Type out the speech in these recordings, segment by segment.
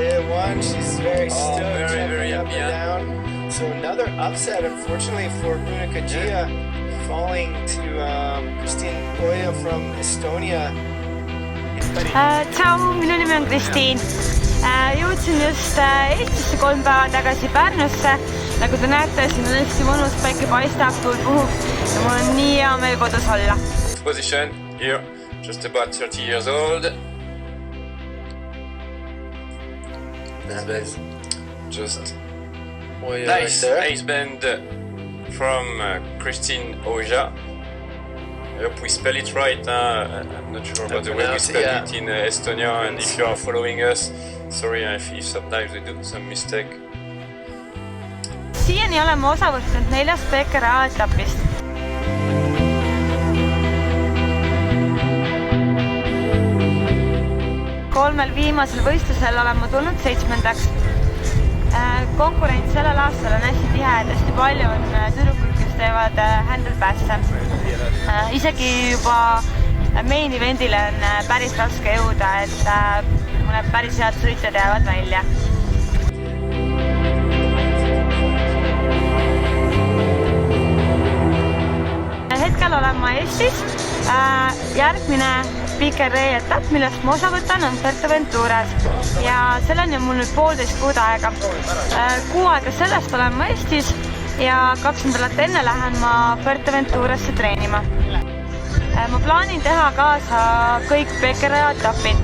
Julia won. She's very stoked, very up happy, and down. So another upset, unfortunately, for Bruna Kajia, falling to Christine Oja from Estonia. Tšau, minu nimi on Kristiin. Jõudsin just Eestisse 3 päeva tagasi Pärnusse. Nagu te näete, siin on hästi mõnus, päike paistab, tuul puhub ja mul on nii hea meel kodus olla. Position here, just about 30 years old. Just nice ace bend from Christine Oja. I hope we spell it right. I'm not sure about the way we spell it in Estonia, and if you are following us, sorry if sometimes we do some mistake. Siiani oleme osa võtnud 4 PKRA etapist. Kolmel viimasel võistlusel olen ma tulnud 7. Konkurents sellel aastal on hästi tihe, hästi palju on tüdrukuid, kes teevad handlepasse. Isegi juba main eventile on päris raske jõuda, et mõned päris head sõitjad jäävad välja. Hetkel olen ma Eestis. Järgmine PKRA etapp, millest ma osa võtan, on Fuerteventuras ja selleni on mul nüüd 1,5 kuud aega. 6 aega sellest olen ma Eestis ja 2 nädalat enne lähen ma Fuerteventurasse treenima. Ma plaanin teha kaasa kõik PKRA etapid,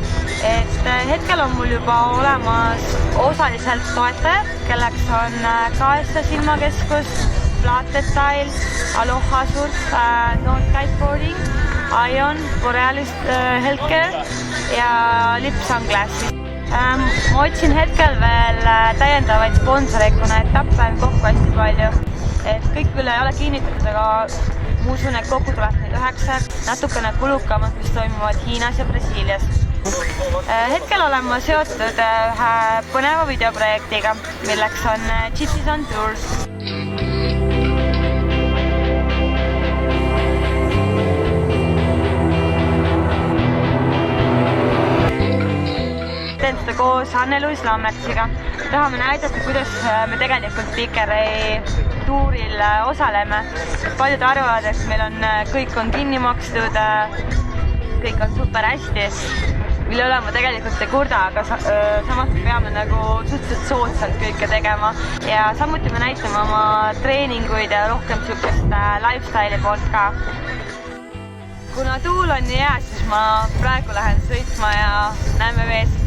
et hetkel on mul juba olemas osaliselt toetajad, kelleks on KSA silmakeskus, Flat Detail, Aloha Surf, North Kiteboarding, Ion, Borealis Healthcare ja Lip Sunglasses. Ma otsin hetkel veel täiendavaid sponsoreid, kuna etappe on kokku hästi palju. Et kõik üle ei ole kinnitatud, aga ma usun, et kokku tuleb neid 9, natukene kulukamad, mis toimuvad Hiinas ja Brasiilias. Hetkel olen ma seotud ühe põneva videoprojektiga, milleks on Gypsies on Tour. Teen seda koos Anne-Luis Lammertsiga. Tahame näidata, kuidas me tegelikult PKRA tuuril osaleme. Paljud arvavad, et meil on kõik on kinni makstud, kõik on super hästi, mille üle ma tegelikult ei kurda, aga samas peame nagu suhteliselt soodsalt kõike tegema. Ja samuti me näitame oma treeninguid ja rohkem sükest lifestyle'i poolt ka. Kuna tuul on nii hea, siis ma praegu lähen sõitma ja näeme vees.